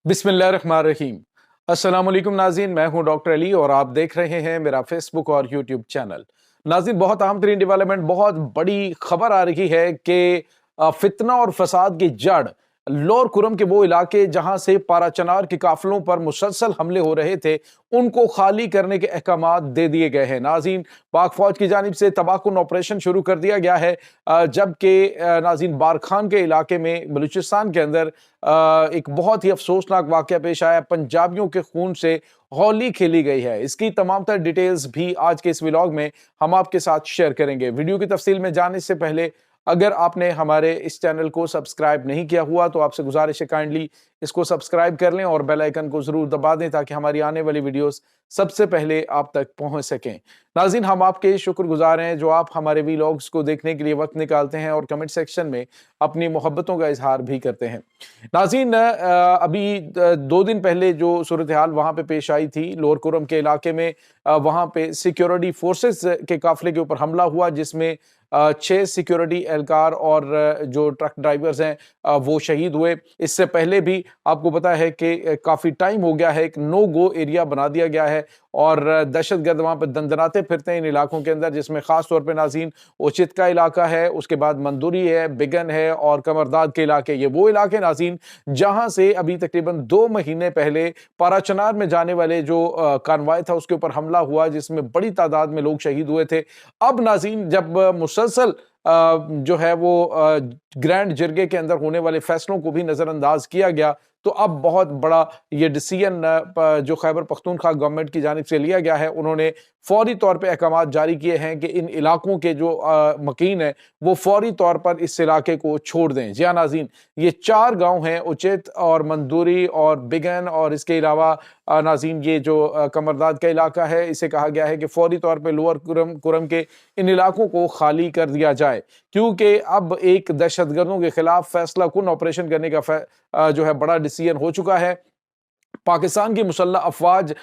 बिस्मिल्लाहिर्रहमानिर्रहीम। अस्सलाम वालेकुम नाज़रीन, मैं हूं डॉक्टर अली और आप देख रहे हैं मेरा फेसबुक और यूट्यूब चैनल। नाज़रीन, बहुत अहम तरीन डेवलपमेंट, बहुत बड़ी खबर आ रही है कि फितना और फसाद की जड़ लोअर कुरम के वो इलाके जहां से पाराचनार के काफिलों पर मुसलसल हमले हो रहे थे, उनको खाली करने के अहकामात दे दिए गए हैं। नाज़रीन, पाक फौज की जानिब से तबाहकुन ऑपरेशन शुरू कर दिया गया है, जबकि नाज़रीन बारखान के इलाके में बलूचिस्तान के अंदर एक बहुत ही अफसोसनाक वाकया पेश आया। पंजाबियों के खून से होली खेली गई है। इसकी तमाम तर डिटेल्स भी आज के इस व्लॉग में हम आपके साथ शेयर करेंगे। वीडियो की तफसील में जाने से पहले अगर आपने हमारे इस चैनल को सब्सक्राइब नहीं किया हुआ तो आपसे गुजारिश है काइंडली इसको सब्सक्राइब कर लें और बेल आइकन को जरूर दबा दें ताकि हमारी आने वाली वीडियोस सबसे पहले आप तक पहुंच सकें। नाज़रीन, हम आपके शुक्रगुजार हैं जो आप हमारे व्लॉग्स को देखने के लिए वक्त निकालते हैं और कमेंट सेक्शन में अपनी मोहब्बतों का इजहार भी करते हैं। नाज़रीन, अभी 2 दिन पहले जो सूरत हाल वहाँ पे पेश आई थी लोअर कुरम के इलाके में, वहाँ पे सिक्योरिटी फोर्सेस के काफिले के ऊपर हमला हुआ जिसमें 6 सिक्योरिटी एहलकार और जो ट्रक ड्राइवर्स हैं वो शहीद हुए। इससे पहले भी आपको पता है कि काफ़ी टाइम हो गया है, एक नो गो एरिया बना दिया गया है और दहशतगर्द वहाँ पर दंदनाते फिरते हैं इन इलाकों के अंदर, जिसमें ख़ास तौर पे नाज़रीन ओचित का इलाका है, उसके बाद मंदूरी है, बिगन है और कमरदाद के इलाके। ये वो इलाके नाज़रीन जहाँ से अभी तकरीबन 2 महीने पहले पाराचनार में जाने वाले जो कानवाय था उसके ऊपर हमला हुआ जिसमें बड़ी तादाद में लोग शहीद हुए थे। अब नाज़रीन जब मुसलसल जो है वो ग्रैंड जिरगे के अंदर होने वाले फैसलों को भी नज़रअंदाज किया गया, तो अब बहुत बड़ा ये डिसीजन जो खैबर पख्तूनख्वा गवर्नमेंट की जानिब से लिया गया है। उन्होंने फौरी तौर पे अहकामात जारी किए हैं कि इन इलाकों के जो मकीन है वो फौरी तौर पर इस इलाके को छोड़ दें। जी हाँ नाज़रीन, ये 4 गांव हैं, उचित और मंदूरी और बिगन, और इसके अलावा नाज़रीन ये जो कमरदाद का इलाका है, इसे कहा गया है कि फौरी तौर पर लोअर कुरम के इन इलाकों को खाली कर दिया जाए, क्योंकि अब एक दहशतगर्दों के खिलाफ फैसला कुन ऑपरेशन करने का जो है बड़ा डिसीजन हो चुका है। पाकिस्तान की मुसल्लह अफवाज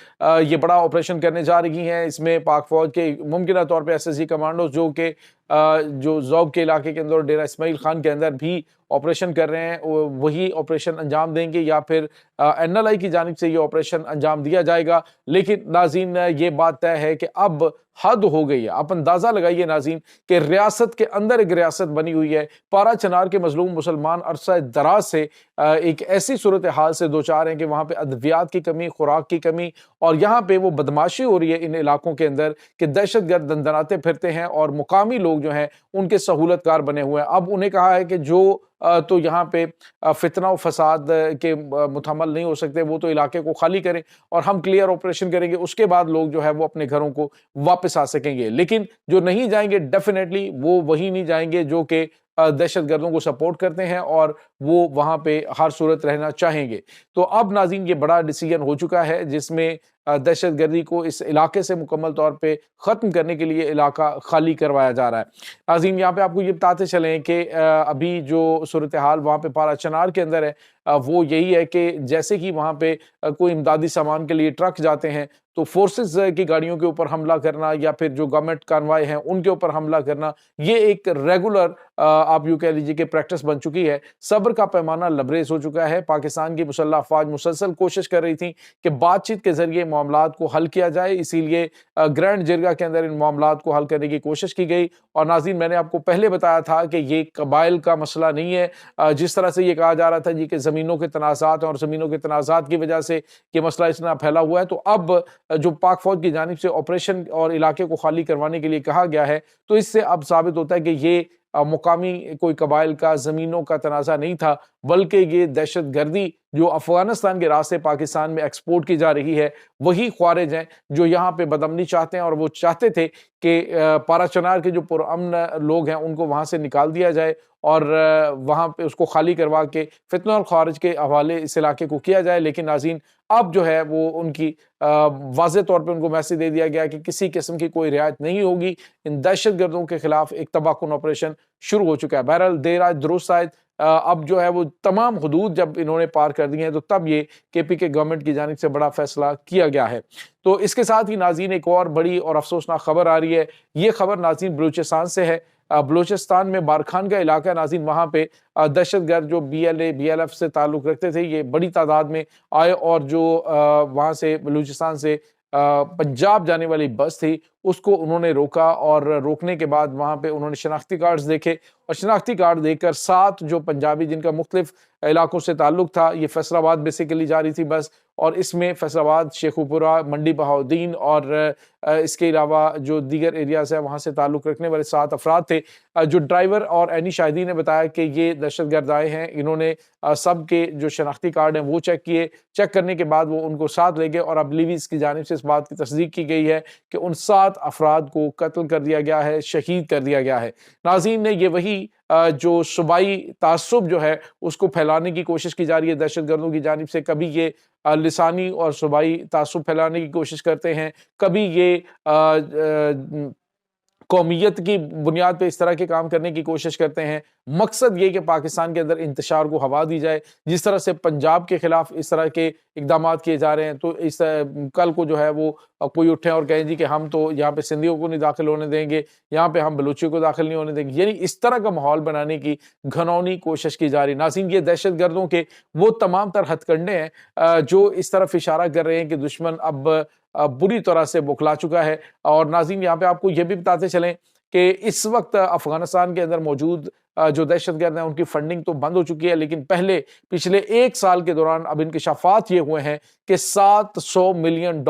ये बड़ा ऑपरेशन करने जा रही हैं। इसमें पाक फौज के मुमकिन तौर पे एसएसजी कमांडोज जो कि जो ज़ौब के इलाके के अंदर और डेरा इस्माइल खान के अंदर भी ऑपरेशन कर रहे हैं, वही ऑपरेशन अंजाम देंगे या फिर एनएलआई की जानिब से ये ऑपरेशन अंजाम दिया जाएगा। लेकिन नाज़रीन ये बात तय है कि अब हद हो गई है। आप अंदाज़ा लगाइए नाज़रीन कि रियासत के अंदर एक रियासत बनी हुई है। पाराचनार के मजलूम मुसलमान अरसा दराज से एक ऐसी सूरत हाल से दो चार हैं कि वहाँ पे अद्वियात की कमी, खुराक की कमी, और यहाँ पे वो बदमाशी हो रही है इन इलाकों के अंदर कि दहशतगर्द दंदनाते फिरते हैं और मुकामी लोग जो हैं उनके सहूलतकार बने हुए हैं। अब उन्हें कहा है कि जो तो यहाँ पे फितना और फसाद के मुतहम्मल नहीं हो सकते, वो तो इलाके को खाली करें और हम क्लियर ऑपरेशन करेंगे, उसके बाद लोग जो है वो अपने घरों को वापस आ सकेंगे। लेकिन जो नहीं जाएंगे डेफिनेटली वो वही नहीं जाएंगे जो कि दहशतगर्दों को सपोर्ट करते हैं और वो वहां पे हर सूरत रहना चाहेंगे। तो अब नाज़रीन ये बड़ा डिसीजन हो चुका है जिसमें दहशतगर्दी को इस इलाके से मुकम्मल तौर पे ख़त्म करने के लिए इलाका खाली करवाया जा रहा है। नाज़रीन, यहाँ पे आपको ये बताते चलें कि अभी जो सूरत हाल वहाँ पे पाराचनार के अंदर है वो यही है कि जैसे कि वहाँ पे कोई इमदादी सामान के लिए ट्रक जाते हैं तो फोर्सेस की गाड़ियों के ऊपर हमला करना या फिर जो गवर्नमेंट कानवाई हैं उनके ऊपर हमला करना, ये एक रेगुलर आप यूँ कह लीजिए कि प्रैक्टिस बन चुकी है। सब्र का पैमाना लबरेज हो चुका है। पाकिस्तान की मुसल्लह अफवाज मुसलसल कोशिश कर रही थी कि बातचीत के जरिए मामलात को हल किया जाए, इसीलिए ग्रैंड जिरगा के अंदर इन मामलात को हल करने की कोशिश की गई। और नाज़रीन, मैंने आपको पहले बताया था कि ये कबाइल का मसला नहीं है। जिस तरह से ये कहा जा रहा था जी कि ज़मीनों के तनाज़ात और ज़मीनों के तनाज़ात की वजह से ये मसला इतना फैला हुआ है, तो अब जो पाक फौज की जानिब से ऑपरेशन और इलाके को खाली करवाने के लिए कहा गया है, तो इससे अब साबित होता है कि ये मुकामी कोई कबाइल का ज़मीनों का तनाज़ा नहीं था, बल्कि ये दहशत गर्दी जो अफगानिस्तान के रास्ते पाकिस्तान में एक्सपोर्ट की जा रही है, वही ख्वारिज हैं जो यहाँ पे बदअमनी चाहते हैं और वो चाहते थे कि पाराचनार के जो पुरअमन लोग हैं उनको वहाँ से निकाल दिया जाए और वहाँ पे उसको खाली करवा के फितना और खारिज के हवाले इस इलाके को किया जाए। लेकिन नाज़रीन अब जो है वो उनकी वाज़े तौर पे उनको मैसेज दे दिया गया कि किसी किस्म की कोई रियायत नहीं होगी। इन दहशतगर्दों के खिलाफ एक तबाहकुन ऑपरेशन शुरू हो चुका है। बहरहाल देर आज दुरुस्त आयत, अब जो है वो तमाम हुदूद जब इन्होंने पार कर दी हैं तो तब ये केपीके गवर्नमेंट की जानिब से बड़ा फैसला किया गया है। तो इसके साथ ही नाज़रीन एक और बड़ी और अफसोसनाक खबर आ रही है। ये खबर नाज़रीन बलूचिस्तान से है। بلوچستان میں بارکھان کا علاقہ ناظرین، وہاں پہ دہشت گرد جو BLF سے تعلق رکھتے تھے یہ بڑی تعداد میں آئے، اور جو وہاں سے بلوچستان سے پنجاب جانے والی بس تھی اس کو انہوں نے روکا، اور روکنے کے بعد وہاں پہ انہوں نے شناختی کارڈز دیکھے، اور شناختی کارڈ دیکھ کر 7 جو پنجابی جن کا مختلف علاقوں سے تعلق تھا، یہ فیصل آباد بیسیکلی جا رہی تھی بس، اور اس میں فیصل آباد، شیخوپورہ، منڈی بہاؤالدین اور اس کے علاوہ جو دیگر ایریاز ہیں وہاں سے تعلق رکھنے والے 7 افراد تھے۔ جو ڈرائیور اور عینی شاہدین نے بتایا کہ یہ دہشت گرد آئے ہیں، انہوں نے سب کے جو شناختی کارڈ ہیں وہ چیک کیے، چیک کرنے کے بعد وہ ان کو ساتھ لے گئے، اور اب لیویز کی جانب سے اس بات کی تصدیق کی گئی ہے کہ ان 7 افراد کو قتل کر دیا گیا ہے، شہید کر دیا گیا ہے۔ ناظرین، یہ وہی جو صوبائی تعصب جو ہے اس کو پھیلانے کی کوشش کی جا رہی ہے دہشت گردوں کی جانب سے، کبھی یہ لسانی اور صوبائی تعصب پھیلانے کی کوشش کرتے ہیں، کبھی یہ قومیت کی بنیاد پہ اس طرح کے کام کرنے کی کوشش کرتے ہیں۔ مقصد یہ کہ پاکستان کے اندر انتشار کو ہوا دی جائے، جس طرح سے پنجاب کے خلاف اس طرح کے اقدامات کیے جا رہے ہیں، تو اس کل کو جو ہے وہ کوئی اٹھیں اور کہیں جی کہ ہم تو یہاں پہ سندھیوں کو نہیں داخل ہونے دیں گے، یہاں پہ ہم بلوچیوں کو داخل نہیں ہونے دیں گے، یعنی اس طرح کا ماحول بنانے کی گھنونی کوشش کی جا رہی ہے۔ ناظرین، یہ دہشت گردوں کے وہ تمام تر ہتھ کنڈے ہیں جو اس طرف اشارہ کر رہے ہیں کہ دشمن اب بری طرح سے بکھلا چکا ہے۔ اور ناظرین، یہاں پہ آپ کو یہ بھی بتاتے چلیں کہ اس وقت افغانستان کے اندر موجود جو دہشت گرد ہیں ان کی فنڈنگ تو بند ہو چکی ہے، لیکن پچھلے 1 سال کے دوران اب انکشافات یہ ہوئے ہیں کہ $700 ملین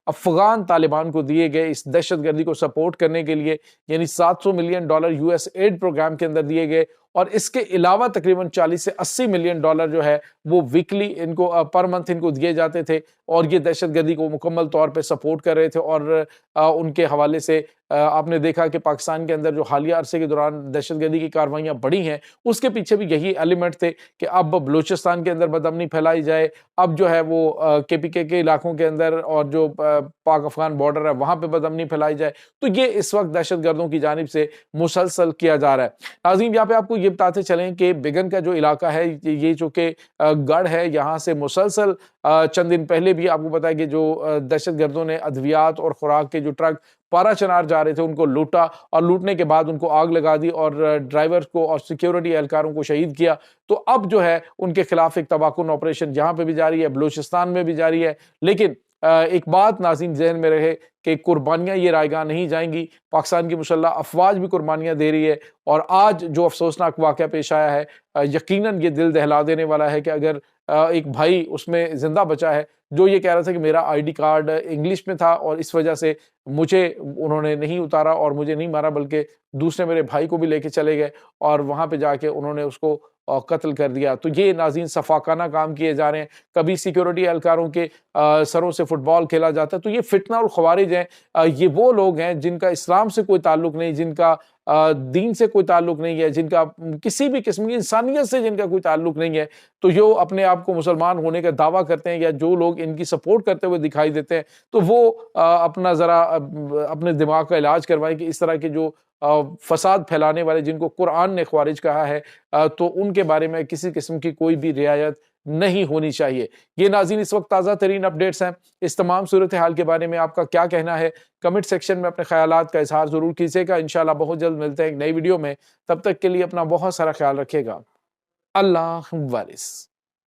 افغان طالبان کو دیے گئے اس دہشت گردی کو سپورٹ کرنے کے لیے، یعنی $700 ملین USAID پروگرام کے اندر دیے گئے، اور اس کے علاوہ تقریباً 40 سے 80 ملین ڈالر جو ہے وہ ویکلی ان کو پر منتھ ان کو دیے جاتے تھے، اور یہ دہشت گردی کو مکمل طور پہ سپورٹ کر رہے تھے۔ اور ان کے حوالے سے آپ نے دیکھا کہ پاکستان کے اندر جو حالیہ عرصے کے دوران دہشت گردی کی کارروائیاں بڑھی ہیں، اس کے پیچھے بھی یہی ایلیمنٹ تھے کہ اب بلوچستان کے اندر بدامنی پھیلائی جائے، اب جو ہے وہ KPK کے علاقوں کے اندر اور جو پاک افغان بارڈر ہے وہاں پہ بدامنی پھیلائی جائے، تو یہ اس وقت دہشت گردوں کی جانب سے مسلسل کیا جا رہا ہے۔ ناظرین، یہاں پہ آپ کو یہ بتاتے چلیں کہ بیگن کا جو علاقہ ہے، یہ جو کہ گڑھ ہے، یہاں سے مسلسل چند دن پہلے بھی آپ کو پتا ہے کہ جو دہشت گردوں نے ادویات اور خوراک کے جو ٹرک پارا چنار جا رہے تھے ان کو لوٹا، اور لوٹنے کے بعد ان کو آگ لگا دی اور ڈرائیور کو اور سیکیورٹی اہلکاروں کو شہید کیا۔ تو اب جو ہے ان کے خلاف ایک تباکن آپریشن یہاں پہ بھی جاری ہے، بلوچستان میں بھی جاری ہے، لیکن ایک بات ناظرین ذہن میں رہے کہ قربانیاں یہ رائے گاہ نہیں جائیں گی، پاکستان کی مسلح افواج بھی قربانیاں دے رہی ہے، اور آج جو افسوسناک واقعہ پیش آیا ہے یقیناً یہ دل دہلا دینے والا ہے کہ اگر ایک بھائی اس میں زندہ بچا ہے جو یہ کہہ رہا تھا کہ میرا ID کارڈ انگلش میں تھا اور اس وجہ سے مجھے انہوں نے نہیں اتارا اور مجھے نہیں مارا، بلکہ دوسرے میرے بھائی کو بھی لے کے چلے گئے اور وہاں پہ جا کے انہوں نے اس کو قتل کر دیا۔ تو یہ ناظرین صفاقانہ کام کیے جا رہے ہیں، کبھی سیکیورٹی اہلکاروں کے سروں سے فٹ بال کھیلا جاتا ہے، تو یہ فتنہ اور خوارج ہیں، یہ وہ لوگ ہیں جن کا اسلام سے کوئی تعلق نہیں، جن کا دین سے کوئی تعلق نہیں ہے، جن کا کسی بھی قسم کی انسانیت سے جن کا کوئی تعلق نہیں ہے، تو جو اپنے آپ کو مسلمان ہونے کا دعویٰ کرتے ہیں یا جو لوگ ان کی سپورٹ کرتے ہوئے دکھائی دیتے ہیں، تو وہ اپنا ذرا اپنے دماغ کا علاج کروائیں کہ اس طرح کے جو فساد پھیلانے والے جن کو قرآن نے خوارج کہا ہے، تو ان کے بارے میں کسی قسم کی کوئی بھی رعایت نہیں ہونی چاہیے۔ یہ ناظرین اس وقت تازہ ترین اپڈیٹس ہیں، اس تمام صورتحال کے بارے میں آپ کا کیا کہنا ہے؟ کمنٹ سیکشن میں اپنے خیالات کا اظہار ضرور کیجیے گا۔ انشاءاللہ بہت جلد ملتے ہیں ایک نئی ویڈیو میں، تب تک کے لیے اپنا بہت سارا خیال رکھیے گا۔ اللہ حافظ۔